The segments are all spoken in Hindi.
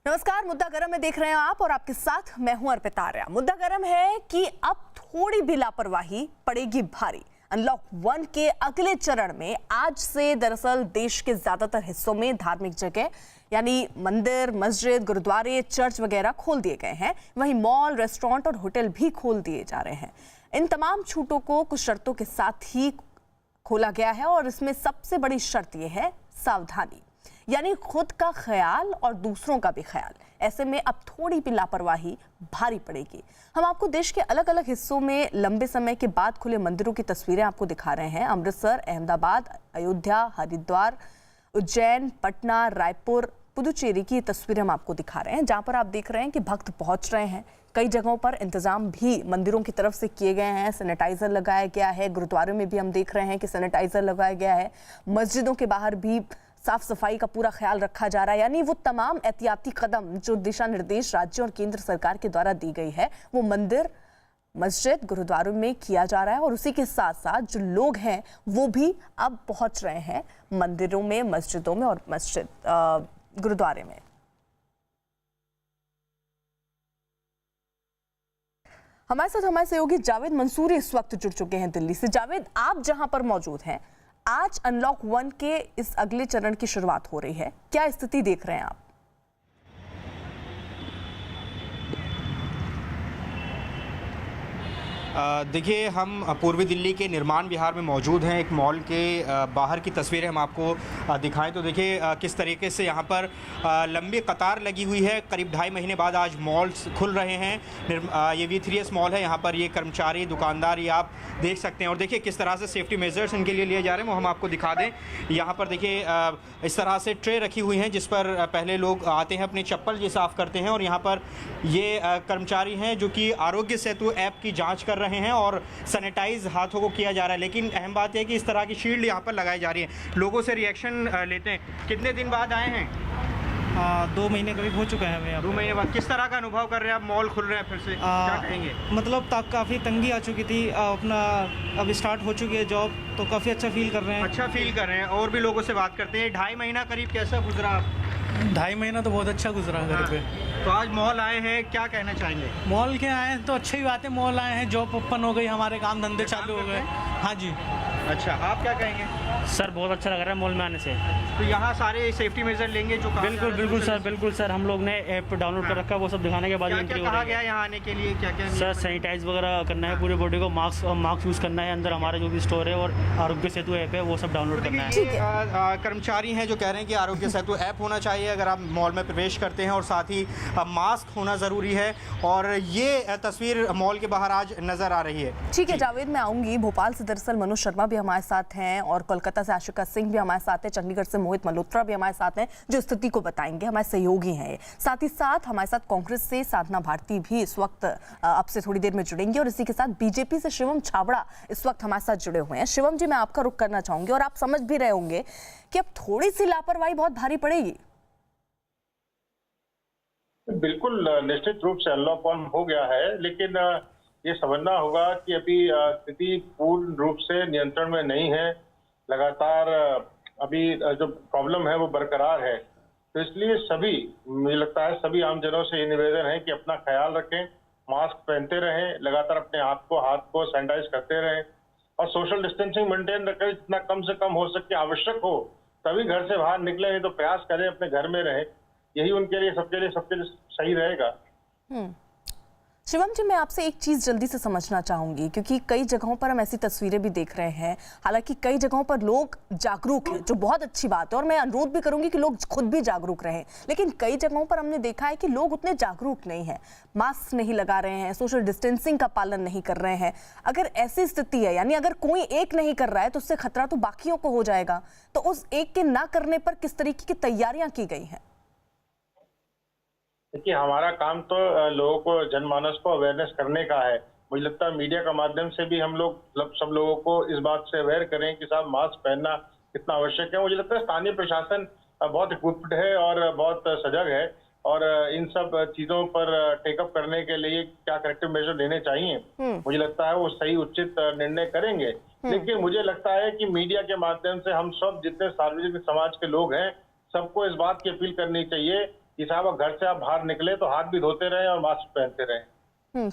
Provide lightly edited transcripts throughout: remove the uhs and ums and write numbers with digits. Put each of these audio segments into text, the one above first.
नमस्कार, मुद्दा गरम में देख रहे हैं आप और आपके साथ मैं हूं अर्पिता आर्या। मुद्दा गरम है कि अब थोड़ी भी लापरवाही पड़ेगी भारी। अनलॉक 1 के अगले चरण में आज से दरअसल देश के ज्यादातर हिस्सों में धार्मिक जगह यानी मंदिर, मस्जिद, गुरुद्वारे, चर्च वगैरह खोल दिए गए हैं। वहीं मॉल, रेस्टोरेंट और होटल भी खोल दिए जा रहे हैं। इन तमाम छूटों को कुछ शर्तों के साथ ही खोला गया है और इसमें सबसे बड़ी शर्त यह है सावधानी, यानी खुद का ख्याल और दूसरों का भी ख्याल। ऐसे में अब थोड़ी भी लापरवाही भारी पड़ेगी। हम आपको देश के अलग अलग हिस्सों में लंबे समय के बाद खुले मंदिरों की तस्वीरें आपको दिखा रहे हैं। अमृतसर, अहमदाबाद, अयोध्या, हरिद्वार, उज्जैन, पटना, रायपुर, पुदुचेरी की तस्वीरें हम आपको दिखा रहे हैं, जहां पर आप देख रहे हैं कि भक्त पहुंच रहे हैं। कई जगहों पर इंतजाम भी मंदिरों की तरफ से किए गए हैं। सैनिटाइजर लगाया गया है। गुरुद्वारों में भी हम देख रहे हैं कि सैनिटाइजर लगाया गया है। मस्जिदों के बाहर भी साफ सफाई का पूरा ख्याल रखा जा रहा है। यानी वो तमाम एहतियाती कदम जो दिशा निर्देश राज्य और केंद्र सरकार के द्वारा दी गई है वो मंदिर, मस्जिद, गुरुद्वारों में किया जा रहा है। और उसी के साथ साथ जो लोग हैं वो भी अब पहुंच रहे हैं मंदिरों में, मस्जिदों में और गुरुद्वारे में। हमारे साथ हमारे सहयोगी जावेद मंसूरी इस वक्त जुड़ चुके हैं दिल्ली से। जावेद, आप जहां पर मौजूद हैं, आज अनलॉक 1 के इस अगले चरण की शुरुआत हो रही है, क्या स्थिति देख रहे हैं आप? देखिए, हम पूर्वी दिल्ली के निर्माण विहार में मौजूद हैं। एक मॉल के बाहर की तस्वीरें हम आपको दिखाएं तो देखिए किस तरीके से यहाँ पर लंबी कतार लगी हुई है। करीब 2.5 महीने बाद आज मॉल्स खुल रहे हैं। ये V3S मॉल है। यहाँ पर ये कर्मचारी, दुकानदार, ये आप देख सकते हैं। और देखिए किस तरह से सेफ्टी मेजर्स इनके लिए जा रहे हैं वो हम आपको दिखा दें। यहाँ पर देखिए इस तरह से ट्रे रखी हुई हैं जिस पर पहले लोग आते हैं, अपनी चप्पल ये साफ़ करते हैं। और यहाँ पर ये कर्मचारी हैं जो कि आरोग्य सेतु ऐप की जाँच कर रहे हैं और सैनिटाइज हाथों को किया जा रहा है। लेकिन अहम बात है कि इस तरह की शील्ड यहाँ पर लगाई जा रही है। लोगों से रिएक्शन लेते हैं। कितने दिन बाद आए हैं? 2 महीने करीब हो चुका है हमें। 2 महीने बाद किस तरह का अनुभव कर रहे हैं आप? मॉल खुल रहे हैं फिर से, क्या कहेंगे? मतलब काफ़ी तंगी आ चुकी थी। अपना अब स्टार्ट हो चुकी है जॉब, तो काफ़ी अच्छा फील कर रहे हैं। अच्छा फील कर रहे हैं। और भी लोगों से बात करते हैं। 2.5 महीना करीब कैसा गुजरा आप? 2.5 महीना तो बहुत अच्छा गुजरा घर पे। तो आज मॉल आए हैं, क्या कहना चाहेंगे? मॉल के आए हैं तो अच्छी बात है। मॉल आए हैं, जॉब ओपन हो गई, हमारे काम धंधे चालू हो गए। हाँ जी। अच्छा, आप क्या कहेंगे? सर बहुत अच्छा लग रहा है मॉल में आने से। तो यहाँ सारे सेफ्टी मेजर लेंगे जो बिल्कुल सर। हम लोग ने ऐप डाउनलोड कर रखा है। वो सब दिखाने के बाद क्या कहा गया यहाँ आने के लिए? क्या सर सैनिटाइज वगैरह करना है पूरे बॉडी को, मास्क यूज़ करना है। अंदर हमारा जो भी स्टोर है और आरोग्य सेतु ऐप है वो सब डाउनलोड करना है। कर्मचारी हैं जो कह रहे हैं कि आरोग्य सेतु ऐप होना चाहिए अगर आप मॉल में प्रवेश करते हैं, और साथ ही मास्क होना ज़रूरी है। और ये तस्वीर मॉल के बाहर आज नज़र आ रही है। ठीक है जावेद, मैं आऊंगी। भोपाल से दरअसल मनोज शर्मा भी हमारे साथ हैं और कोलकाता से आशिका सिंह भी हमारे साथ हैं। चंडीगढ़ से मोहित मल्होत्रा भी हमारे साथ हैं जो स्थिति को बताएंगे। हमारे सहयोगी हैं। साथ ही साथ हमारे साथ कांग्रेस से साधना भारती भी इस वक्त अब से थोड़ी देर में जुड़ेंगे। और इसी के साथ बीजेपी से शिवम छाबड़ा इस वक्त हमारे साथ जुड़े हुए हैं। शिवम जी, मैं आपका रुख करना चाहूंगी और आप समझ भी रहे होंगे कि अब थोड़ी सी लापरवाही बहुत भारी पड़ेगी। बिल्कुल, निश्चित रूप से अनलॉक 1 हो गया है, लेकिन ये समझना होगा कि अभी स्थिति पूर्ण रूप से नियंत्रण में नहीं है। लगातार अभी जो प्रॉब्लम है वो बरकरार है। तो इसलिए मुझे लगता है सभी आमजनों से ये निवेदन है कि अपना ख्याल रखें, मास्क पहनते रहें, लगातार अपने हाथ को सैनिटाइज करते रहें और सोशल डिस्टेंसिंग मेंटेन रखें। जितना कम से कम हो सके, आवश्यक हो तभी घर से बाहर निकले, नहीं तो प्रयास करें अपने घर में रहें। यही उनके लिए सबके लिए सही रहेगा। शिवम जी, मैं आपसे एक चीज़ जल्दी से समझना चाहूंगी, क्योंकि कई जगहों पर हम ऐसी तस्वीरें भी देख रहे हैं। हालांकि कई जगहों पर लोग जागरूक हैं, जो बहुत अच्छी बात है, और मैं अनुरोध भी करूंगी कि लोग खुद भी जागरूक रहें। लेकिन कई जगहों पर हमने देखा है कि लोग उतने जागरूक नहीं हैं, मास्क नहीं लगा रहे हैं, सोशल डिस्टेंसिंग का पालन नहीं कर रहे हैं। अगर ऐसी स्थिति है, यानी अगर कोई एक नहीं कर रहा है तो उससे खतरा तो बाकियों को हो जाएगा। तो उस एक के ना करने पर किस तरीके की तैयारियां की गई हैं? देखिए, हमारा काम तो लोगों को, जनमानस को अवेयरनेस करने का है। मुझे लगता है मीडिया के माध्यम से भी हम लोग सब लोगों को इस बात से अवेयर करें कि साहब मास्क पहनना कितना आवश्यक है। मुझे लगता है स्थानीय प्रशासन बहुत इक्विप्ड है और बहुत सजग है, और इन सब चीजों पर टेकअप करने के लिए क्या करेक्टिव मेजर लेने चाहिए, मुझे लगता है वो सही उचित निर्णय करेंगे। लेकिन मुझे लगता है कि मीडिया के माध्यम से हम सब जितने सार्वजनिक समाज के लोग हैं, सबको इस बात की अपील करनी चाहिए कि साहब घर से आप बाहर निकले तो हाथ भी धोते रहें और मास्क पहनते रहें।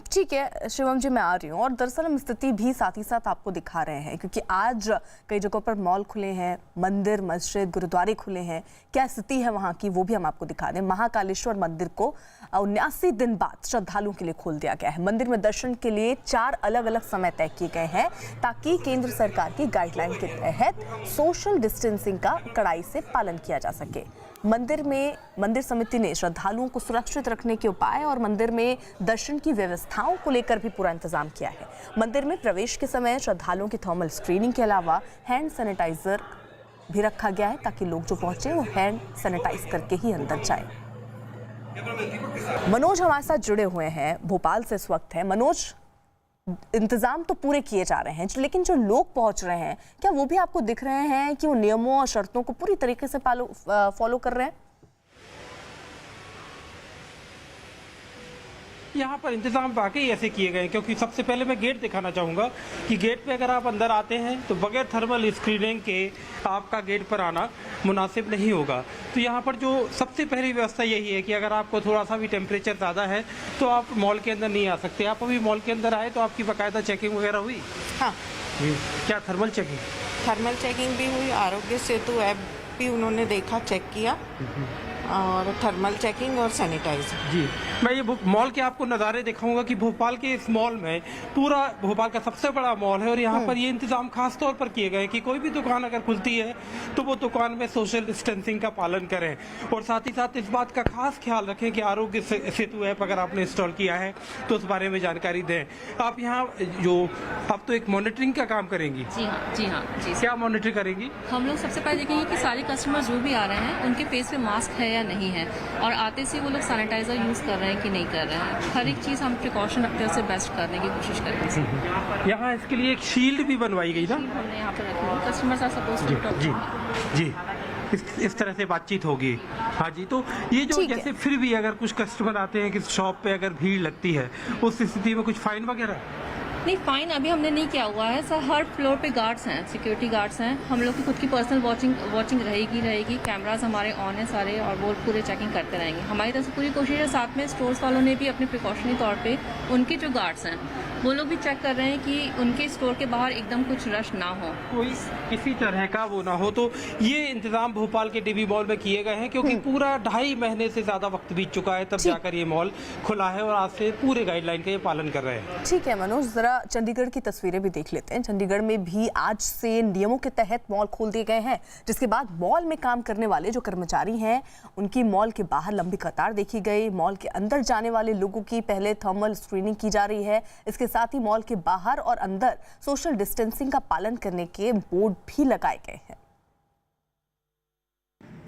ठीक है शिवम जी, मैं आ रही हूँ। और दरअसल हम स्थिति भी साथ ही साथ आपको दिखा रहे हैं, क्योंकि आज कई जगहों पर मॉल खुले हैं, मंदिर मस्जिद गुरुद्वारे खुले हैं। क्या स्थिति है वहाँ की वो भी हम आपको दिखा दें। महाकालेश्वर मंदिर को 79 दिन बाद श्रद्धालुओं के लिए खोल दिया गया है। मंदिर में दर्शन के लिए 4 अलग अलग समय तय किए गए हैं, ताकि केंद्र सरकार की गाइडलाइन के तहत सोशल डिस्टेंसिंग का कड़ाई से पालन किया जा सके। मंदिर समिति ने श्रद्धालुओं को सुरक्षित रखने के उपाय और मंदिर में दर्शन की व्यवस्थाओं को लेकर भी पूरा इंतजाम किया है। मंदिर में प्रवेश के समय श्रद्धालुओं की थर्मल स्क्रीनिंग के अलावा हैंड सैनिटाइजर भी रखा गया है, ताकि लोग जो पहुंचे वो हैंड सैनिटाइज करके ही अंदर जाए। मनोज हमारे साथ जुड़े हुए हैं, भोपाल से इस वक्त है। मनोज, इंतजाम तो पूरे किए जा रहे हैं, लेकिन जो लोग पहुंच रहे हैं क्या वो भी आपको दिख रहे हैं कि वो नियमों और शर्तों को पूरी तरीके से फॉलो कर रहे हैं? यहाँ पर इंतजाम वाकई ऐसे किए गए हैं, क्योंकि सबसे पहले मैं गेट दिखाना चाहूँगा कि गेट पे अगर आप अंदर आते हैं तो बगैर थर्मल स्क्रीनिंग के आपका गेट पर आना मुनासिब नहीं होगा। तो यहाँ पर जो सबसे पहली व्यवस्था यही है कि अगर आपको थोड़ा सा भी टेम्परेचर ज़्यादा है तो आप मॉल के अंदर नहीं आ सकते। आप अभी मॉल के अंदर आए तो आपकी बाकायदा चेकिंग वगैरह हुई? हाँ, क्या थर्मल चेकिंग? थर्मल चेकिंग भी हुई, आरोग्य सेतु ऐप भी उन्होंने देखा, चेक किया, और थर्मल चेकिंग और सैनिटाइजर। जी, मैं ये मॉल के आपको नज़ारे दिखाऊंगा कि भोपाल के इस मॉल में, पूरा भोपाल का सबसे बड़ा मॉल है और यहाँ पर ये इंतजाम खास तौर पर किए गए हैं कि कोई भी दुकान अगर खुलती है तो वो दुकान में सोशल डिस्टेंसिंग का पालन करें, और साथ ही साथ इस बात का खास ख्याल रखें कि आरोग्य सेतु ऐप अगर आपने इंस्टॉल किया है तो उस बारे में जानकारी दें। आप यहाँ आप तो एक मॉनिटरिंग का काम करेंगी? जी हाँ। क्या मॉनिटर करेंगी? हम लोग सबसे पहले देखेंगे कि सारे कस्टमर जो भी आ रहे हैं उनके फेस पे मास्क है या नहीं है, और आते से वो लोग सैनिटाइजर यूज़ कर रहे हैं कि नहीं कर रहे हैं। हर एक चीज़ हम प्रिकॉशन अपने तरफ से बेस्ट करने की कोशिश करेंगे। यहाँ इसके लिए एक शील्ड भी बनवाई गई ना? हमने यहाँ पर रखी है, customers are supposed to talk. जी, इस तरह से बातचीत होगी। हाँ जी, तो ये जो जैसे फिर भी अगर कुछ कस्टमर आते हैं कि शॉप पे अगर भीड़ लगती है उस स्थिति में कुछ फाइन वगैरह? नहीं, फाइन अभी हमने नहीं किया हुआ है सर। हर फ्लोर पे गार्ड्स हैं, सिक्योरिटी गार्ड्स हैं। हम लोग की खुद की पर्सनल वॉचिंग रहेगी। कैमरास हमारे ऑन है सारे, और वो पूरे चेकिंग करते रहेंगे। हमारी तरफ से पूरी कोशिश है। साथ में स्टोर्स वालों ने भी अपने प्रिकॉशनरी तौर पे उनके जो गार्ड्स हैं वो लोग भी चेक कर रहे हैं कि उनके स्टोर के बाहर एकदम कुछ रश ना हो, कोई किसी तरह का वो ना हो। तो ये इंतजाम भोपाल के डीबी मॉल में किए गए हैं, क्योंकि पूरा 2.5 महीने से ज़्यादा वक्त बीत चुका है तब जाकर ये मॉल खुला है और आज से पूरे गाइडलाइन का ये पालन कर रहे हैं। ठीक है मनोज, जरा चंडीगढ़ की तस्वीरें भी देख लेते हैं। चंडीगढ़ में भी आज से नियमों के तहत मॉल खोल दिए गए हैं, जिसके बाद मॉल में काम करने वाले जो कर्मचारी हैं उनकी मॉल के बाहर लंबी कतार देखी गई। मॉल के अंदर जाने वाले लोगों की पहले थर्मल स्क्रीनिंग की जा रही है। इसके साथ ही मॉल के बाहर और अंदर सोशल डिस्टेंसिंग का पालन करने के बोर्ड भी लगाए गए हैं।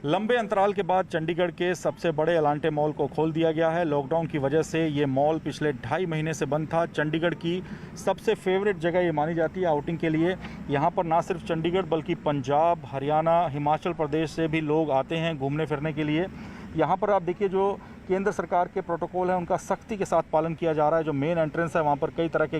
लंबे अंतराल के बाद चंडीगढ़ के सबसे बड़े एलांटे मॉल को खोल दिया गया है। लॉकडाउन की वजह से ये मॉल पिछले 2.5 महीने से बंद था। चंडीगढ़ की सबसे फेवरेट जगह ये मानी जाती है आउटिंग के लिए। यहाँ पर ना सिर्फ चंडीगढ़ बल्कि पंजाब, हरियाणा, हिमाचल प्रदेश से भी लोग आते हैं घूमने फिरने के लिए। यहाँ पर आप देखिए जो केंद्र सरकार के प्रोटोकॉल हैं उनका सख्ती के साथ पालन किया जा रहा है। जो मेन एंट्रेंस है वहाँ पर कई तरह के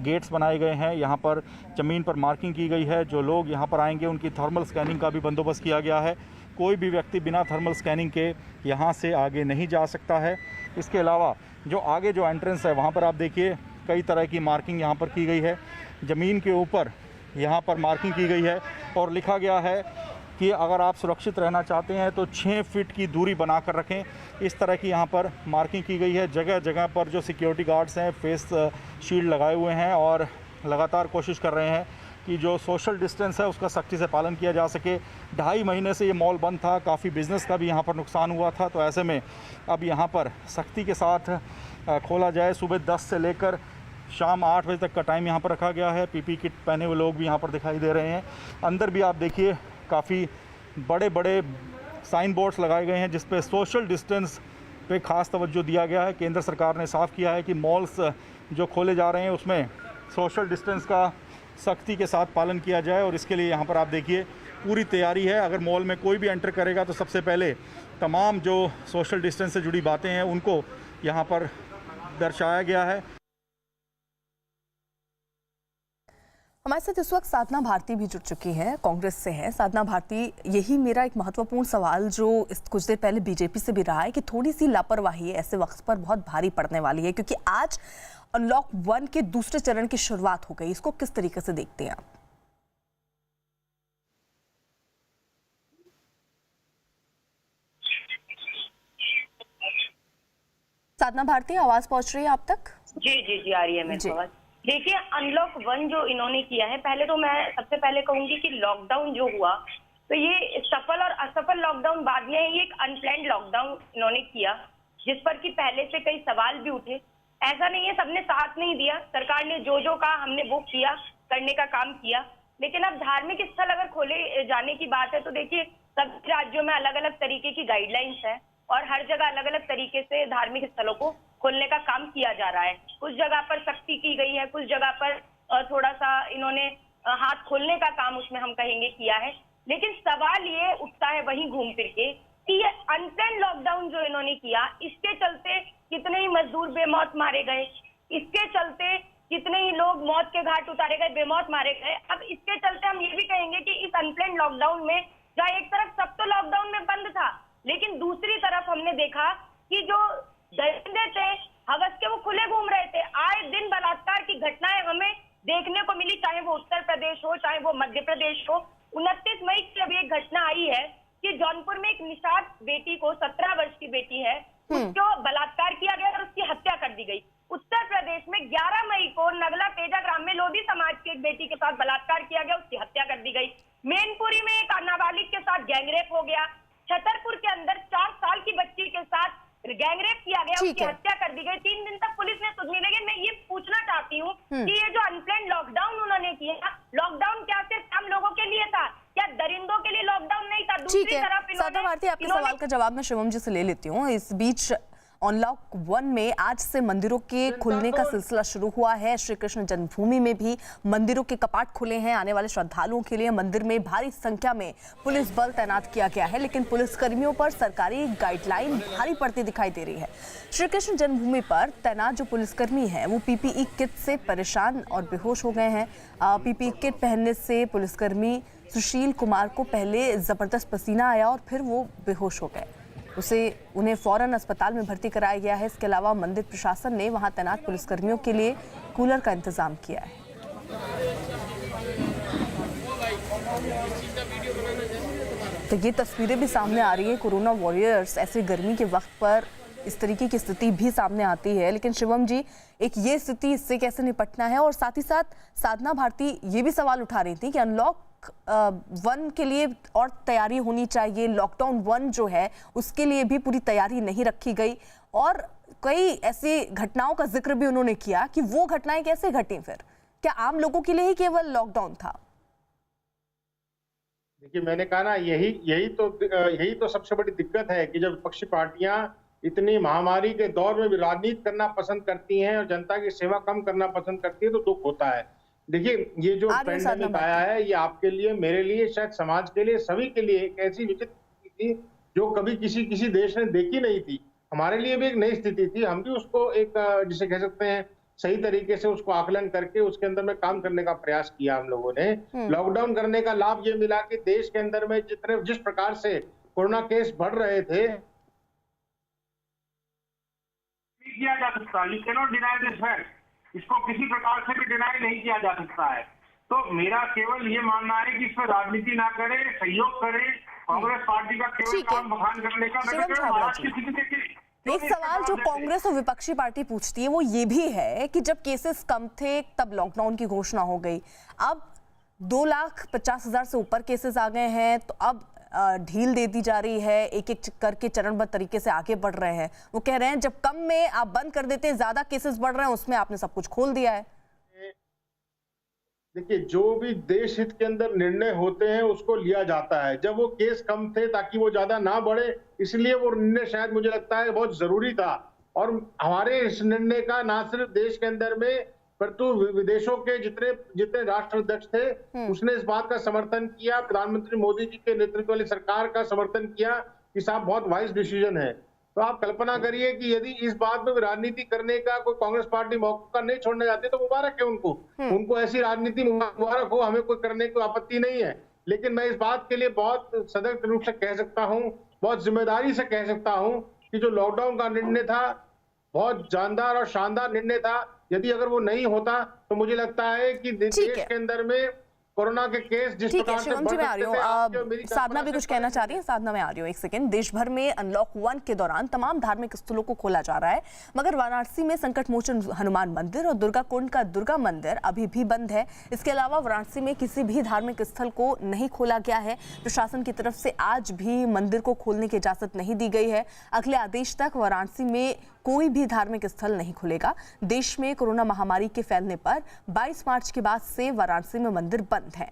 गेट्स बनाए गए हैं। यहाँ पर ज़मीन पर मार्किंग की गई है। जो लोग यहाँ पर आएंगे उनकी थर्मल स्कैनिंग का भी बंदोबस्त किया गया है। कोई भी व्यक्ति बिना थर्मल स्कैनिंग के यहाँ से आगे नहीं जा सकता है। इसके अलावा जो आगे जो एंट्रेंस है वहाँ पर आप देखिए कई तरह की मार्किंग यहाँ पर की गई है। ज़मीन के ऊपर यहाँ पर मार्किंग की गई है और लिखा गया है कि अगर आप सुरक्षित रहना चाहते हैं तो 6 फीट की दूरी बनाकर रखें। इस तरह की यहाँ पर मार्किंग की गई है। जगह जगह पर जो सिक्योरिटी गार्ड्स हैं फेस शील्ड लगाए हुए हैं और लगातार कोशिश कर रहे हैं कि जो सोशल डिस्टेंस है उसका सख्ती से पालन किया जा सके। 2.5 महीने से ये मॉल बंद था, काफ़ी बिजनेस का भी यहाँ पर नुकसान हुआ था। तो ऐसे में अब यहाँ पर सख्ती के साथ खोला जाए। सुबह 10 से लेकर शाम 8 बजे तक का टाइम यहाँ पर रखा गया है। पीपी किट पहने हुए लोग भी यहाँ पर दिखाई दे रहे हैं। अंदर भी आप देखिए काफ़ी बड़े बड़े साइन बोर्ड्स लगाए गए हैं जिस पे सोशल डिस्टेंस पे ख़ास तवज्जो दिया गया है। केंद्र सरकार ने साफ़ किया है कि मॉल्स जो खोले जा रहे हैं उसमें सोशल डिस्टेंस का सख्ती के साथ पालन किया जाए और इसके लिए यहाँ पर आप देखिए पूरी तैयारी है। अगर मॉल में कोई भी एंटर करेगा तो सबसे पहले तमाम जो सोशल डिस्टेंस से जुड़ी बातें हैं उनको यहाँ पर दर्शाया गया है। हमारे साथ इस वक्त साधना भारती भी जुड़ चुकी हैं, कांग्रेस से हैं। साधना भारती, यही मेरा एक महत्वपूर्ण सवाल जो कुछ देर पहले बीजेपी से भी रहा है कि थोड़ी सी लापरवाही ऐसे वक्त पर बहुत भारी पड़ने वाली है, क्योंकि आज अनलॉक 1 के दूसरे चरण की शुरुआत हो गई। इसको किस तरीके से देखते हैं आप? साधना भारती, आवाज पहुंच रही है आप तक? जी आ रही है मेरी आवाज। देखिए, अनलॉक 1 जो इन्होंने किया है, पहले तो मैं सबसे पहले कहूंगी कि लॉकडाउन जो हुआ तो ये सफल और असफल लॉकडाउन बाद में है। ये एक अनप्लान्ड लॉकडाउन इन्होंने किया, जिस पर कि पहले से कई सवाल भी उठे। ऐसा नहीं है सबने साथ नहीं दिया, सरकार ने जो कहा हमने वो किया, करने का काम किया। लेकिन अब धार्मिक स्थल अगर खोले जाने की बात है तो देखिए, सभी राज्यों में अलग अलग तरीके की गाइडलाइंस है और हर जगह अलग अलग तरीके से धार्मिक स्थलों को खोलने का काम किया जा रहा है। कुछ जगह पर सख्ती की गई है, कुछ जगह पर थोड़ा सा इन्होंने हाथ खोलने का काम उसमें हम कहेंगे किया है। लेकिन सवाल ये उठता है वहीं घूम फिर के कि ये अनप्लान्ड लॉकडाउन जो इन्होंने किया, इसके चलते कितने ही मजदूर बेमौत मारे गए, इसके चलते कितने ही लोग मौत के घाट उतारे गए, बेमौत मारे गए। अब इसके चलते हम ये भी कहेंगे कि इस अनप्लान्ड लॉकडाउन में जहाँ एक तरफ सब तो लॉकडाउन में बंद था, लेकिन दूसरी तरफ हमने देखा कि जो दरिंदे थे, हवस के, वो खुले घूम रहे थे। आए दिन बलात्कार की घटनाएं हमें देखने को मिली, चाहे वो उत्तर प्रदेश हो, चाहे वो मध्य प्रदेश हो। 29 मई की अभी एक घटना आई है कि जौनपुर में एक निषाद बेटी को, 17 वर्ष की बेटी है, उसको बलात्कार किया गया और उसकी हत्या कर दी गई। उत्तर प्रदेश में 11 मई को नगला तेजा ग्राम में लोधी समाज की एक बेटी के साथ बलात्कार किया गया, उसकी हत्या कर दी गई। मैनपुरी में एक नाबालिग के साथ गैंगरेप हो गया। छतरपुर के अंदर 4 साल की बच्ची के साथ गैंगरेप किया गया, उसकी हत्या कर दी गई। 3 दिन तक पुलिस ने सुनी। लेकिन मैं ये पूछना चाहती हूँ कि ये जो अनप्लान्ड लॉकडाउन उन्होंने किया, लॉकडाउन क्या सिर्फ हम लोगों के लिए था? क्या दरिंदों के लिए लॉकडाउन नहीं था? दूसरी तरफ साधना भारती, आपके सवाल का जवाब मैं शिवम जी से ले लेती हूँ। इस बीच अनलॉक 1 में आज से मंदिरों के खुलने का सिलसिला शुरू हुआ है। श्री कृष्ण जन्मभूमि में भी मंदिरों के कपाट खुले हैं। आने वाले श्रद्धालुओं के लिए मंदिर में भारी संख्या में पुलिस बल तैनात किया गया है, लेकिन पुलिसकर्मियों पर सरकारी गाइडलाइन भारी पड़ती दिखाई दे रही है। श्री कृष्ण जन्मभूमि पर तैनात जो पुलिसकर्मी हैं वो पीपीई किट से परेशान और बेहोश हो गए हैं। पीपीई किट पहनने से पुलिसकर्मी सुशील कुमार को पहले जबरदस्त पसीना आया और फिर वो बेहोश हो गए। उन्हें फौरन अस्पताल में भर्ती कराया गया है। इसके अलावा मंदिर प्रशासन ने वहां तैनात पुलिसकर्मियों के लिए कूलर का इंतजाम किया है। तो ये तस्वीरें भी सामने आ रही है। कोरोना वॉरियर्स, ऐसे गर्मी के वक्त पर इस तरीके की स्थिति भी सामने आती है। लेकिन शिवम जी, एक ये स्थिति, इससे कैसे निपटना है? और साथ ही साथ साधना भारती ये भी सवाल उठा रही थी कि अनलॉक 1 के लिए और तैयारी होनी चाहिए, लॉकडाउन 1 जो है उसके लिए भी पूरी तैयारी नहीं रखी गई। और कई ऐसी घटनाओं का जिक्र भी उन्होंने किया कि वो घटनाएं कैसे घटी, फिर क्या आम लोगों के लिए ही केवल लॉकडाउन था? देखिए, मैंने कहा ना, यही तो सबसे बड़ी दिक्कत है कि जब विपक्षी पार्टियां इतनी महामारी के दौर में भी राजनीति करना पसंद करती हैं और जनता की सेवा कम करना पसंद करती है, तो दुख होता है। देखिए, ये जो पैंडेमिक आया है, ये आपके लिए, मेरे लिए, शायद समाज के लिए, सभी के लिए एक ऐसी विचित्र थी जो कभी किसी देश ने देखी नहीं थी। हमारे लिए भी एक नई स्थिति थी। हम भी उसको एक, जिसे कह सकते हैं, सही तरीके से उसको आकलन करके उसके अंदर में काम करने का प्रयास किया हम लोगों ने। लॉकडाउन करने का लाभ ये मिला कि देश के अंदर में जिस प्रकार से कोरोना केस बढ़ रहे थे, किया जा सकता, you can not deny this fact. इसको किसी प्रकार से भी डिनाई नहीं किया जा सकता है। तो मेरा केवल ये मानना है कि इसमें राजनीति ना करे, सहयोग करे, कांग्रेस पार्टी का केवल काम बखान करने का। एक सवाल जो कांग्रेस और विपक्षी पार्टी पूछती है वो ये भी है कि जब केसेस कम थे तब लॉकडाउन की घोषणा हो गई, अब 2,50,000 से ऊपर केसेस आ गए हैं, तो अब ढील दे दी जा रही है, एक एक करके चरणबद्ध तरीके से आगे बढ़ रहे हैं। वो कह रहे हैं जब कम में आप बंद कर देते हैं, ज्यादा केसेस बढ़ रहे हैं, उसमें आपने सब कुछ खोल दिया है। देखिए, जो भी देश हित के अंदर निर्णय होते हैं उसको लिया जाता है। जब वो केस कम थे ताकि वो ज्यादा ना बढ़े, इसलिए वो निर्णय शायद मुझे लगता है बहुत जरूरी था। और हमारे इस निर्णय का ना सिर्फ देश के अंदर में, परंतु विदेशों के जितने राष्ट्राध्यक्ष थे, उसने इस बात का समर्थन किया। प्रधानमंत्री मोदी जी के नेतृत्व वाली सरकार का समर्थन किया कि साहब बहुत वाइज डिसीजन है। तो आप कल्पना करिए कि यदि इस बात में राजनीति करने का कोई कांग्रेस पार्टी मौका नहीं छोड़ना चाहती तो मुबारक है उनको ऐसी राजनीति मुबारक हो, हमें कोई करने की आपत्ति नहीं है। लेकिन मैं इस बात के लिए बहुत सतर्क रूप से कह सकता हूं, बहुत जिम्मेदारी से कह सकता हूं कि जो लॉकडाउन का निर्णय था बहुत जानदार और शानदार निर्णय था। यदि अगर वो नहीं होता तो मुझे लगता है कि देश के अंदर में कोरोना के केस जिस प्रकार से शिवम जी मैं आ रही हूँ, साधना भी कुछ कहना चाह रही है। साधना मैं आ रही हूँ, एक सेकंड। देश भर में अनलॉक 1 के दौरान तमाम धार्मिक स्थलों को खोला जा रहा है, मगर वाराणसी में संकट मोचन हनुमान मंदिर और दुर्गा कुंड का दुर्गा मंदिर अभी भी बंद है। इसके अलावा वाराणसी में किसी भी धार्मिक स्थल को नहीं खोला गया है। प्रशासन की तरफ से आज भी मंदिर को खोलने की इजाजत नहीं दी गई है। अगले आदेश तक वाराणसी में कोई भी धार्मिक स्थल नहीं खुलेगा। देश में कोरोना महामारी के फैलने पर 22 मार्च के बाद से वाराणसी में मंदिर बंद है।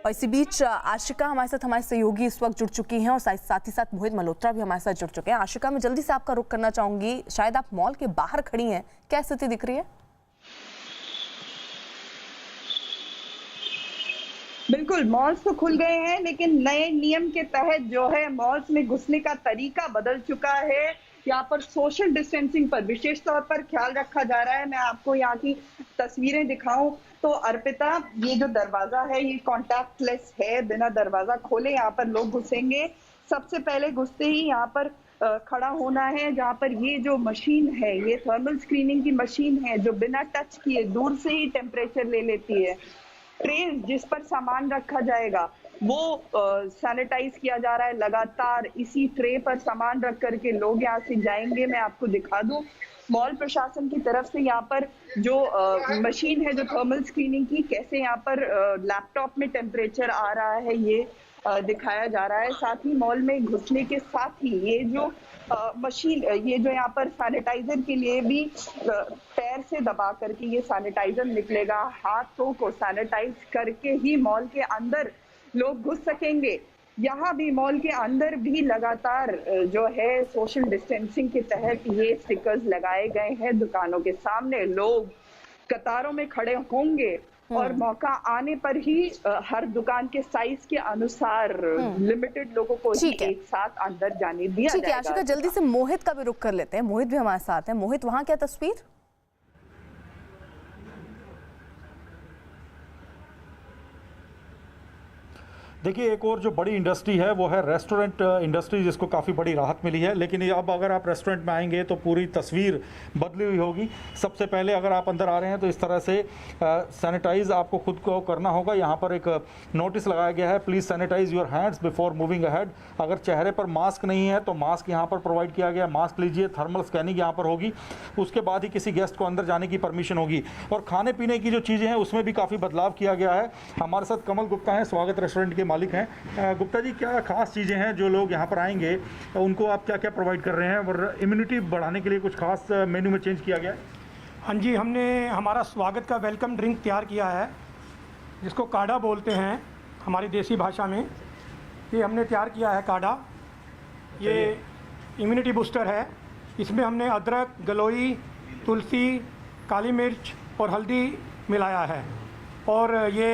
और इसी बीच आशिका हमारे सहयोगी इस वक्त जुड़ चुकी हैं और साथ ही साथ मोहित मल्होत्रा भी हमारे साथ जुड़ चुके हैं। आशिका, मैं जल्दी से आपका रुख करना चाहूंगी, शायद आप मॉल के बाहर खड़ी हैं, क्या स्थिति दिख रही है? बिल्कुल, मॉल्स तो खुल गए हैं लेकिन नए नियम के तहत जो है मॉल्स में घुसने का तरीका बदल चुका है। यहाँ पर सोशल डिस्टेंसिंग पर विशेष तौर पर ख्याल रखा जा रहा है। मैं आपको यहाँ की तस्वीरें दिखाऊं तो अर्पिता, ये जो दरवाजा है ये कॉन्टैक्टलेस है, बिना दरवाजा खोले यहाँ पर लोग घुसेंगे। सबसे पहले घुसते ही यहाँ पर खड़ा होना है, जहाँ पर ये जो मशीन है ये थर्मल स्क्रीनिंग की मशीन है जो बिना टच किए दूर से ही टेम्परेचर ले लेती है। ट्रेस जिस पर सामान रखा जाएगा वो सैनिटाइज किया जा रहा है लगातार। इसी ट्रे पर सामान रख करके लोग यहाँ से जाएंगे। मैं आपको दिखा दूं, मॉल प्रशासन की तरफ से यहाँ पर जो मशीन है जो थर्मल स्क्रीनिंग की, कैसे यहाँ पर लैपटॉप में टेम्परेचर आ रहा है ये दिखाया जा रहा है। साथ ही मॉल में घुसने के साथ ही ये जो मशीन, ये जो यहाँ पर सैनिटाइजर के लिए भी पैर से दबा करके ये सैनिटाइजर निकलेगा। हाथों को सैनिटाइज करके ही मॉल के अंदर लोग घुस सकेंगे। यहाँ भी मॉल के अंदर भी लगातार जो है सोशल डिस्टेंसिंग के तहत ये स्टिकर्स लगाए गए हैं। दुकानों के सामने लोग कतारों में खड़े होंगे और मौका आने पर ही हर दुकान के साइज के अनुसार लिमिटेड लोगों को ही एक साथ अंदर जाने दिया जाएगा। ठीक है आशिका, जल्दी से मोहित का भी रुख कर लेते हैं। मोहित भी हमारे साथ है। मोहित, वहां क्या तस्वीर? देखिए, एक और जो बड़ी इंडस्ट्री है वो है रेस्टोरेंट इंडस्ट्री, जिसको काफ़ी बड़ी राहत मिली है। लेकिन अब अगर आप रेस्टोरेंट में आएंगे तो पूरी तस्वीर बदली हुई होगी। सबसे पहले अगर आप अंदर आ रहे हैं तो इस तरह से सैनिटाइज आपको खुद को करना होगा। यहाँ पर एक नोटिस लगाया गया है, please sanitise your hands before moving ahead. अगर चेहरे पर मास्क नहीं है तो मास्क यहाँ पर प्रोवाइड किया गया, मास्क लीजिए। थर्मल स्कैनिंग यहाँ पर होगी, उसके बाद ही किसी गेस्ट को अंदर जाने की परमिशन होगी। और खाने पीने की जो चीज़ें हैं उसमें भी काफ़ी बदलाव किया गया है। हमारे साथ कमल गुप्ता हैं, स्वागत रेस्टोरेंट के मालिक हैं। गुप्ता जी, क्या खास चीज़ें हैं जो लोग यहाँ पर आएंगे उनको आप क्या क्या प्रोवाइड कर रहे हैं, और इम्यूनिटी बढ़ाने के लिए कुछ खास मेन्यू में चेंज किया गया है? हाँ जी, हमने हमारा स्वागत का वेलकम ड्रिंक तैयार किया है जिसको काढ़ा बोलते हैं हमारी देसी भाषा में। ये हमने तैयार किया है काढ़ा। ये इम्यूनिटी बूस्टर है। इसमें हमने अदरक, गलोई, तुलसी, काली मिर्च और हल्दी मिलाया है और ये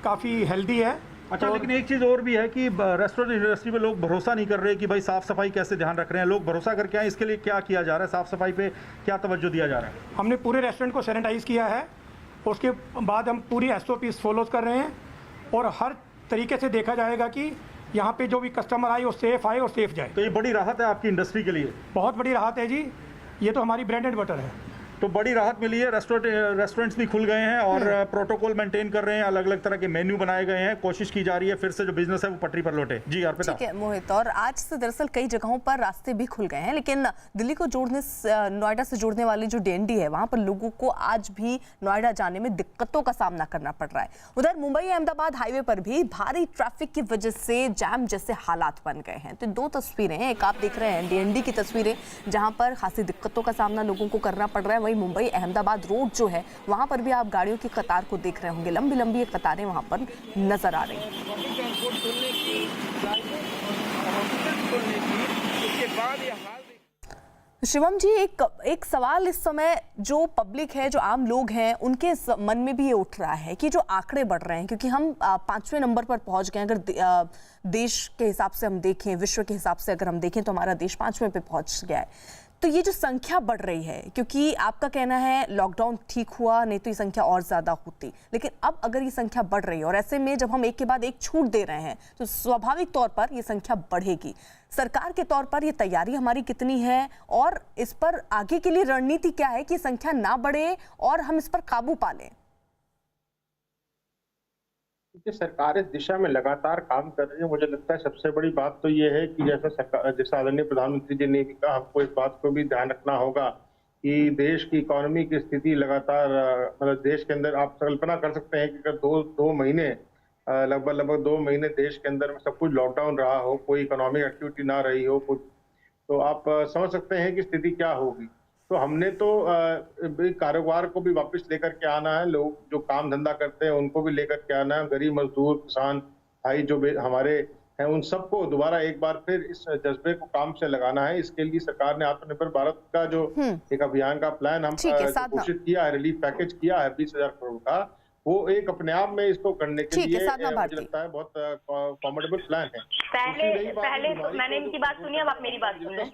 काफ़ी हेल्दी है। अच्छा, लेकिन एक चीज़ और भी है कि रेस्टोरेंट इंडस्ट्री में लोग भरोसा नहीं कर रहे कि भाई साफ़ सफाई कैसे ध्यान रख रहे हैं। लोग भरोसा करके आए, इसके लिए क्या किया जा रहा है? साफ़ सफाई पे क्या तवज्जो दिया जा रहा है? हमने पूरे रेस्टोरेंट को सैनिटाइज किया है, उसके बाद हम पूरी SOPs फॉलो कर रहे हैं और हर तरीके से देखा जाएगा कि यहाँ पे जो भी कस्टमर आए वो सेफ़ आए और सेफ़ जाए। तो ये बड़ी राहत है आपकी इंडस्ट्री के लिए? बहुत बड़ी राहत है जी, ये तो हमारी ब्रांड एंड बटर है। तो बड़ी राहत मिली है। रेस्टोरेंट्स भी खुल गए हैं और प्रोटोकॉल मेंटेन कर रहे हैं, अलग अलग तरह के मेन्यू बनाए गए हैं। कोशिश की जा रही है फिर से जो बिजनेस है वो पटरी पर लौटे। जी अर्पिता। ठीक है मोहित, और आज से दरअसल कई जगहों पर रास्ते भी खुल गए हैं, लेकिन दिल्ली को जोड़ने, नोएडा से जोड़ने वाली जो DND है वहां पर लोगों को आज भी नोएडा जाने में दिक्कतों का सामना करना पड़ रहा है। उधर मुंबई अहमदाबाद हाईवे पर भी भारी ट्रैफिक की वजह से जैम जैसे हालात बन गए हैं। तो दो तस्वीरें हैं, एक आप देख रहे हैं DND की तस्वीरें जहां पर खासी दिक्कतों का सामना लोगों को करना पड़ रहा है। वहीं मुंबई अहमदाबाद रोड जो है वहां पर भी आप गाड़ियों की कतार को देख रहे होंगे, लंबी लंबी कतारें वहां पर नजर आ रही हैं। शिवम जी, एक सवाल इस समय जो पब्लिक है, जो आम लोग हैं, उनके मन में भी ये उठ रहा है कि जो आंकड़े बढ़ रहे हैं, क्योंकि हम 5वें नंबर पर पहुंच गए। अगर देश के हिसाब से हम देखें, विश्व के हिसाब से अगर हम देखें, तो हमारा देश 5वें पे पहुंच गया है। तो ये जो संख्या बढ़ रही है, क्योंकि आपका कहना है लॉकडाउन ठीक हुआ, नहीं तो ये संख्या और ज्यादा होती, लेकिन अब अगर ये संख्या बढ़ रही है और ऐसे में जब हम एक के बाद एक छूट दे रहे हैं, तो स्वाभाविक तौर पर ये संख्या बढ़ेगी। सरकार के तौर पर ये तैयारी हमारी कितनी है और इस पर आगे के लिए रणनीति क्या है कि ये संख्या ना बढ़े और हम इस पर काबू पा लें? सरकार इस दिशा में लगातार काम कर रही है। मुझे लगता है सबसे बड़ी बात तो ये है कि जैसा आदरणीय प्रधानमंत्री जी ने भी कहा, हमको इस बात को भी ध्यान रखना होगा कि देश की इकोनॉमी की स्थिति लगातार, मतलब देश के अंदर आप कल्पना कर सकते हैं कि अगर दो महीने लगभग 2 महीने देश के अंदर में सब कुछ लॉकडाउन रहा हो, कोई इकोनॉमिक एक्टिविटी ना रही हो कुछ, तो आप समझ सकते हैं कि स्थिति क्या होगी। तो हमने तो कारोबार को भी वापस लेकर के आना है, लोग जो काम धंधा करते हैं उनको भी लेकर के आना है, गरीब मजदूर किसान भाई जो हमारे हैं उन सबको दोबारा एक बार फिर इस जज्बे को काम से लगाना है। इसके लिए सरकार ने आत्मनिर्भर भारत का जो एक अभियान का प्लान हम घोषित किया है, रिलीफ पैकेज किया है 20,000 करोड़ का, वो एक अपने आप में इसको करने के लिए मुझे लगता है बहुत फॉर्मिडेबल प्लान है। पहले तो मैंने इनकी बात सुनी, अब आप मेरी बात सुन लें।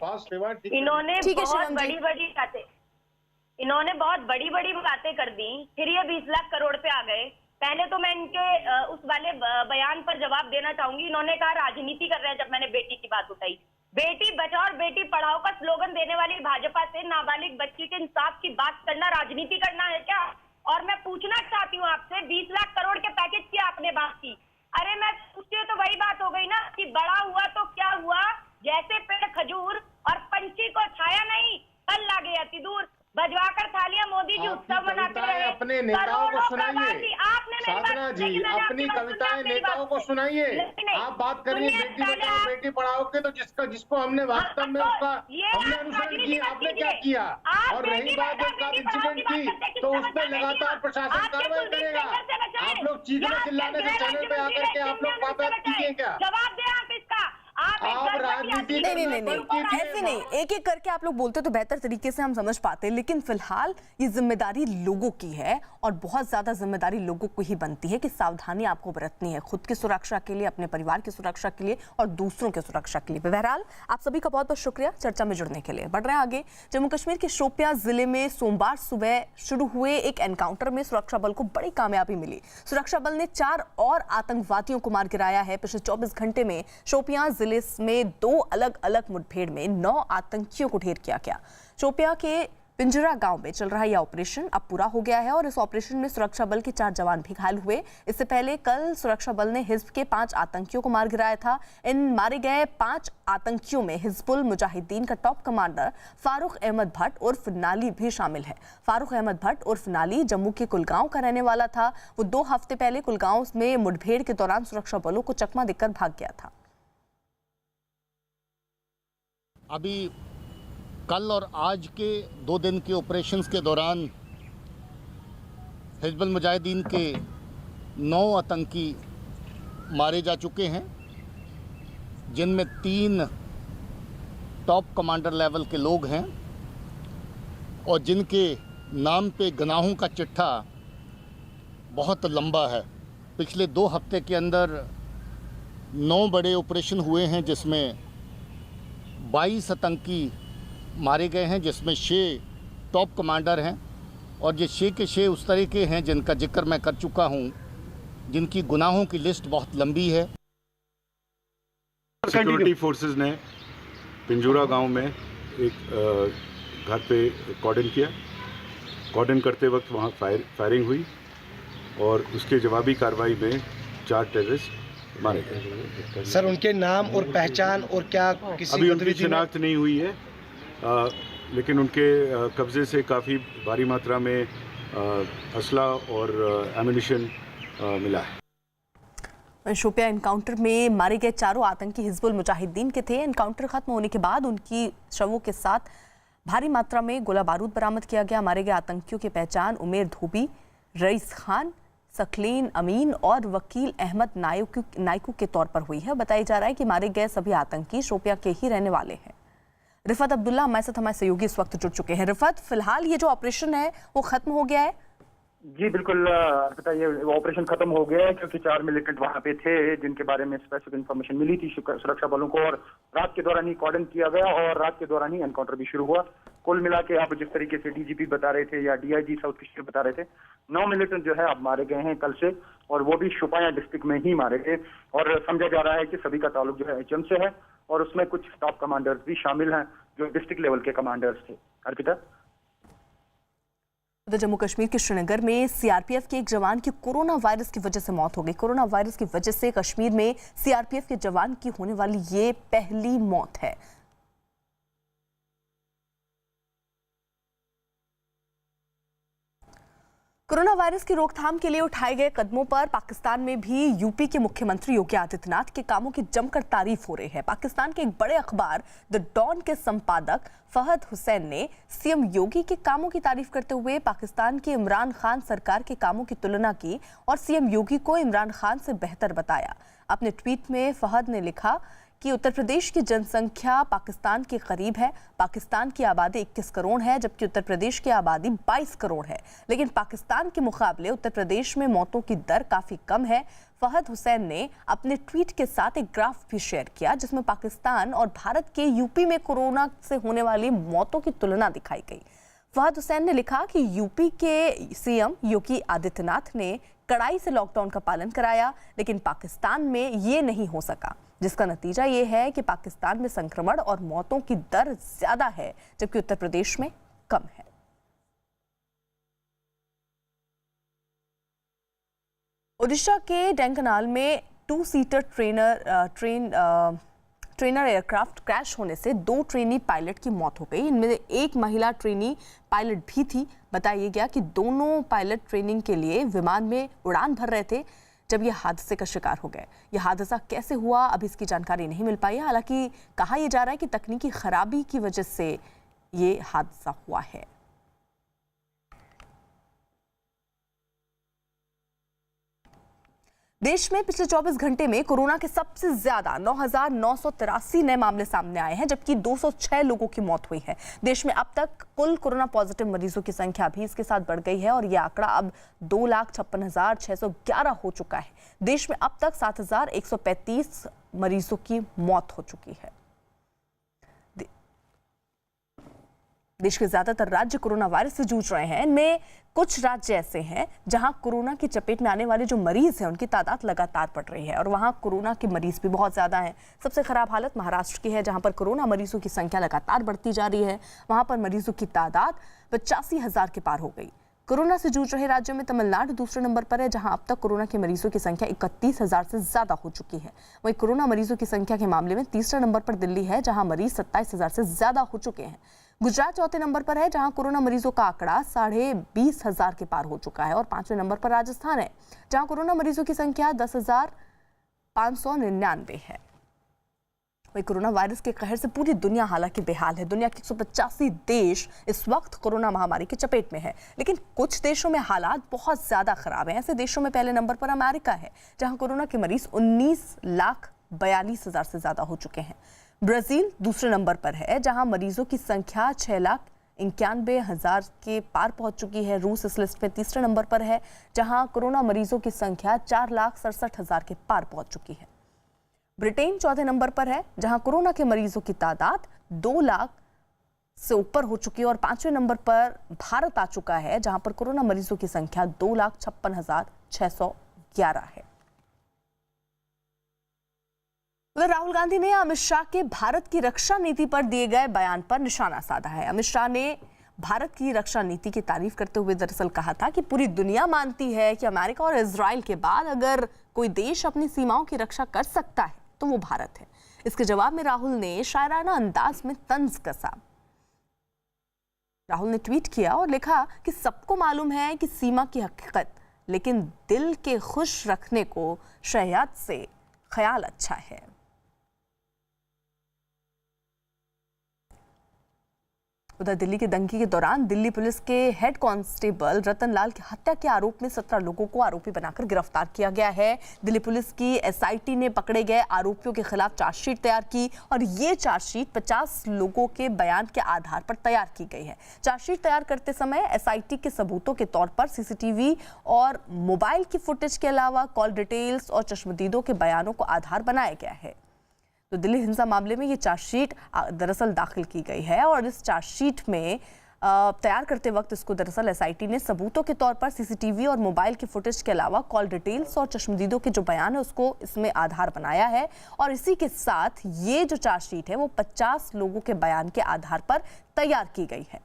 इन्होंने बहुत बड़ी बड़ी बातें कर दी, फिर ये 20 लाख करोड़ पे आ गए। पहले तो मैं इनके उस वाले बयान पर जवाब देना चाहूंगी। इन्होंने कहा राजनीति कर रहे हैं। जब मैंने बेटी की बात उठाई, बेटी बचाओ और बेटी पढ़ाओ का स्लोगन देने वाली भाजपा से नाबालिग बच्ची के इंसाफ की बात करना राजनीति करना है क्या? और मैं पूछना चाहती हूँ आपसे, 20 लाख करोड़ के पैकेज की आपने बात की, अरे मैं पूछती हूँ तो वही बात हो गई ना कि बड़ा हुआ तो क्या हुआ, जैसे पेड़ खजूर और पंछी को छाया नहीं, फल लागे अति दूर, बजवाकर थालियां मोदी जी उत्सव मनाते रहे। अपने नेताओं को सुनाइए साधना जी, अपनी कविताएं नेताओं को सुनाइए। आप बात करिए बेटी बचाओ बेटी पढ़ाओ के, तो जिसको हमने वास्तव में उसका हमने अनुसरण किया, आपने क्या किया? और रही बात इंसिडेंट की, तो उस पर लगातार प्रशासन कार्रवाई करेगा। आप लोग चीखने चिल्लाने से चैनल पे आकर के आप लोग बात कीजिए क्या? जवाब दें आप इसका। नहीं, ऐसे नहीं, एक एक करके आप लोग बोलते तो बेहतर तरीके से हम समझ पाते, लेकिन फिलहाल ये जिम्मेदारी लोगों की है और बहुत ज्यादा जिम्मेदारी लोगों को ही बनती है कि सावधानी आपको बरतनी है, खुद की सुरक्षा के लिए, अपने परिवार की सुरक्षा के लिए और दूसरों की सुरक्षा के लिए। बहरहाल आप सभी का बहुत बहुत शुक्रिया चर्चा में जुड़ने के लिए। बढ़ रहे हैं आगे। जम्मू कश्मीर के शोपियां जिले में सोमवार सुबह शुरू हुए एक एनकाउंटर में सुरक्षा बल को बड़ी कामयाबी मिली। सुरक्षा बल ने 4 और आतंकवादियों को मार गिराया है। पिछले 24 घंटे में शोपियां जिले में 2 अलग अलग मुठभेड़ में 9 आतंकियों को ढेर किया गया। शोपियां के पिंजरा गांव में चल रहा यह ऑपरेशन अब पूरा हो गया है और इस ऑपरेशन में सुरक्षा बल के 4 जवान भी घायल हुए। इससे पहले कल सुरक्षा बल ने हिज्ब के 5 आतंकियों को मार गिराया था। इन मारे गए 5 आतंकियों में हिजबुल मुजाहिदीन का टॉप कमांडर फारूक अहमद भट्ट उर्फ नाली भी शामिल है। फारूक अहमद भट्ट उर्फ नाली जम्मू के कुलगांव का रहने वाला था। वो 2 हफ्ते पहले कुलगांव में मुठभेड़ के दौरान सुरक्षा बलों को चकमा देकर भाग गया था। अभी कल और आज के 2 दिन के ऑपरेशंस के दौरान हिजबुल मुजाहिदीन के 9 आतंकी मारे जा चुके हैं, जिनमें 3 टॉप कमांडर लेवल के लोग हैं और जिनके नाम पे गुनाहों का चिट्ठा बहुत लंबा है। पिछले 2 हफ्ते के अंदर 9 बड़े ऑपरेशन हुए हैं, जिसमें 22 आतंकी मारे गए हैं, जिसमें 6 टॉप कमांडर हैं और ये 6 के 6 उस तरह के हैं जिनका जिक्र मैं कर चुका हूं, जिनकी गुनाहों की लिस्ट बहुत लंबी है। सिक्योरिटी फोर्सेस ने पिंजूरा गांव में एक घर पे कॉर्डन किया। कॉर्डन करते वक्त वहां फायरिंग हुई और उसके जवाबी कार्रवाई में 4 टेररिस्ट मारे गए। सर, उनके नाम और पहचान और क्या किसी अभी उनकी शिनाख्त नहीं हुई है, लेकिन उनके कब्जे से काफ़ी भारी मात्रा में असला और एम्युनिशन मिला है। शोपियां एनकाउंटर में मारे गए 4 आतंकी हिजबुल मुजाहिदीन के थे। एनकाउंटर खत्म होने के बाद उनकी शवों के साथ भारी मात्रा में गोला बारूद बरामद किया गया। मारे गए आतंकियों की पहचान उमेर धोबी, रईस खान, सकलीन अमीन और वकील अहमद नायकू के तौर पर हुई है। बताया जा रहा है कि मारे गए सभी आतंकी शोपियां के ही रहने वाले हैं। रिफत अब्दुल्ला हमारे साथ हमारे सहयोगी इस वक्त जुड़ चुके हैं। रिफत, फिलहाल ये जो ऑपरेशन है वो खत्म हो गया है? जी बिल्कुल, ये ऑपरेशन खत्म हो गया है क्योंकि 4 मिलिटेंट वहां पे थे जिनके बारे में स्पेसिफिक इन्फॉर्मेशन मिली थी सुरक्षा बलों को, और रात के दौरान ही कॉर्डन किया गया और रात के दौरान ही एनकाउंटर भी शुरू हुआ। कुल मिला के आप जिस तरीके से डीजीपी बता रहे थे या डीआईजी साउथ कश्मीर बता रहे थे, 9 मिलिटेंट जो है अब मारे गए हैं कल से, और वो भी शोपियां डिस्ट्रिक्ट में ही मारे गए। और समझा जा रहा है कि सभी का ताल्लुक जो है एचएम से है और उसमें कुछ टॉप कमांडर्स भी शामिल हैं जो डिस्ट्रिक्ट लेवल के कमांडर्स थे। अर्पिता, उधर जम्मू कश्मीर के श्रीनगर में सीआरपीएफ के एक जवान की कोरोना वायरस की वजह से मौत हो गई। कोरोना वायरस की वजह से कश्मीर में सीआरपीएफ के जवान की होने वाली ये पहली मौत है। कोरोना वायरस की रोकथाम के लिए उठाए गए कदमों पर पाकिस्तान में भी यूपी के मुख्यमंत्री योगी आदित्यनाथ के कामों की जमकर तारीफ हो रही है। पाकिस्तान के एक बड़े अखबार द डॉन के संपादक फहद हुसैन ने सीएम योगी के कामों की तारीफ करते हुए पाकिस्तान की इमरान खान सरकार के कामों की तुलना की और सीएम योगी को इमरान खान से बेहतर बताया। अपने ट्वीट में फहद ने लिखा कि उत्तर प्रदेश की जनसंख्या पाकिस्तान के करीब है। पाकिस्तान की आबादी 21 करोड़ है जबकि उत्तर प्रदेश की आबादी 22 करोड़ है, लेकिन पाकिस्तान के मुकाबले उत्तर प्रदेश में मौतों की दर काफ़ी कम है। फहद हुसैन ने अपने ट्वीट के साथ एक ग्राफ भी शेयर किया जिसमें पाकिस्तान और भारत के यूपी में कोरोना से होने वाली मौतों की तुलना दिखाई गई। फहद हुसैन ने लिखा कि यूपी के सीएम योगी आदित्यनाथ ने कड़ाई से लॉकडाउन का पालन कराया, लेकिन पाकिस्तान में ये नहीं हो सका, जिसका नतीजा ये है कि पाकिस्तान में संक्रमण और मौतों की दर ज्यादा है जबकि उत्तर प्रदेश में कम है। ओडिशा के ढेंकनाल में 2 सीटर ट्रेनर एयरक्राफ्ट क्रैश होने से 2 ट्रेनी पायलट की मौत हो गई। इनमें एक महिला ट्रेनी पायलट भी थी। बताया गया कि दोनों पायलट ट्रेनिंग के लिए विमान में उड़ान भर रहे थे जब यह हादसे का शिकार हो गए। यह हादसा कैसे हुआ अभी इसकी जानकारी नहीं मिल पाई है। हालांकि कहा यह जा रहा है कि तकनीकी खराबी की वजह से ये हादसा हुआ है। देश में पिछले 24 घंटे में कोरोना के सबसे ज्यादा 9,983 नए मामले सामने आए हैं जबकि 206 लोगों की मौत हुई है। देश में अब तक कुल कोरोना पॉजिटिव मरीजों की संख्या भी इसके साथ बढ़ गई है और यह आंकड़ा अब 2,56,611 हो चुका है। देश में अब तक 7,135 मरीजों की मौत हो चुकी है। देश के ज्यादातर राज्य कोरोना वायरस से जूझ रहे हैं। इनमें कुछ राज्य ऐसे हैं जहां कोरोना की चपेट में आने वाले जो मरीज हैं उनकी तादाद लगातार बढ़ रही है और वहां कोरोना के मरीज भी बहुत ज्यादा हैं। सबसे खराब हालत महाराष्ट्र की है जहां पर कोरोना मरीजों की संख्या लगातार बढ़ती जा रही है। वहां पर मरीजों की तादाद 85,000 के पार हो गई। कोरोना से जूझ रहे राज्यों में तमिलनाडु दूसरे नंबर पर है जहां अब तक कोरोना के मरीजों की संख्या 31,000 से ज्यादा हो चुकी है। वहीं कोरोना मरीजों की संख्या के मामले में तीसरे नंबर पर दिल्ली है जहां मरीज 27,000 से ज्यादा हो चुके हैं। गुजरात चौथे नंबर पर है जहां कोरोना मरीजों का आंकड़ा 20,500 के पार हो चुका है और 5वें नंबर पर राजस्थान है जहां कोरोना मरीजों की संख्या 10,599 है। वही कोरोना वायरस के कहर से पूरी दुनिया हालांकि बेहाल है। दुनिया के 185 देश इस वक्त कोरोना महामारी की चपेट में है, लेकिन कुछ देशों में हालात बहुत ज्यादा खराब हैं। ऐसे देशों में पहले नंबर पर अमेरिका है जहां कोरोना के मरीज 19,42,000 से ज्यादा हो चुके हैं। ब्राजील दूसरे नंबर पर है जहां मरीजों की संख्या 6,91,000 के पार पहुंच चुकी है। रूस इस लिस्ट में तीसरे नंबर पर है जहां कोरोना मरीजों की संख्या 4,67,000 के पार पहुंच चुकी है। ब्रिटेन चौथे नंबर पर है जहां कोरोना के मरीजों की तादाद 2 लाख से ऊपर हो चुकी है और 5वें नंबर पर भारत आ चुका है जहां पर कोरोना मरीजों की संख्या 2,56,611 है। राहुल गांधी ने अमित शाह के भारत की रक्षा नीति पर दिए गए बयान पर निशाना साधा है। अमित शाह ने भारत की रक्षा नीति की तारीफ करते हुए दरअसल कहा था कि पूरी दुनिया मानती है कि अमेरिका और इजराइल के बाद अगर कोई देश अपनी सीमाओं की रक्षा कर सकता है तो वो भारत है। इसके जवाब में राहुल ने शायराना अंदाज में तंज कसा। राहुल ने ट्वीट किया और लिखा कि सबको मालूम है कि सीमा की हकीकत, लेकिन दिल के खुश रखने को शहयाद से ख्याल अच्छा है। उधर दिल्ली की दंगे के दौरान दिल्ली पुलिस के हेड कांस्टेबल रतन लाल की हत्या के आरोप में 17 लोगों को आरोपी बनाकर गिरफ्तार किया गया है। दिल्ली पुलिस की एसआईटी ने पकड़े गए आरोपियों के खिलाफ चार्जशीट तैयार की और ये चार्जशीट 50 लोगों के बयान के आधार पर तैयार की गई है। चार्जशीट तैयार करते समय एसआईटी के सबूतों के तौर पर सीसीटीवी और मोबाइल की फुटेज के अलावा कॉल डिटेल्स और चश्मदीदों के बयानों को आधार बनाया गया है। तो दिल्ली हिंसा मामले में ये चार्जशीट दरअसल दाखिल की गई है और इस चार्जशीट में तैयार करते वक्त इसको दरअसल एसआईटी ने सबूतों के तौर पर सीसीटीवी और मोबाइल की फुटेज के अलावा कॉल डिटेल्स और चश्मदीदों के जो बयान है उसको इसमें आधार बनाया है और इसी के साथ ये जो चार्जशीट है वो 50 लोगों के बयान के आधार पर तैयार की गई है।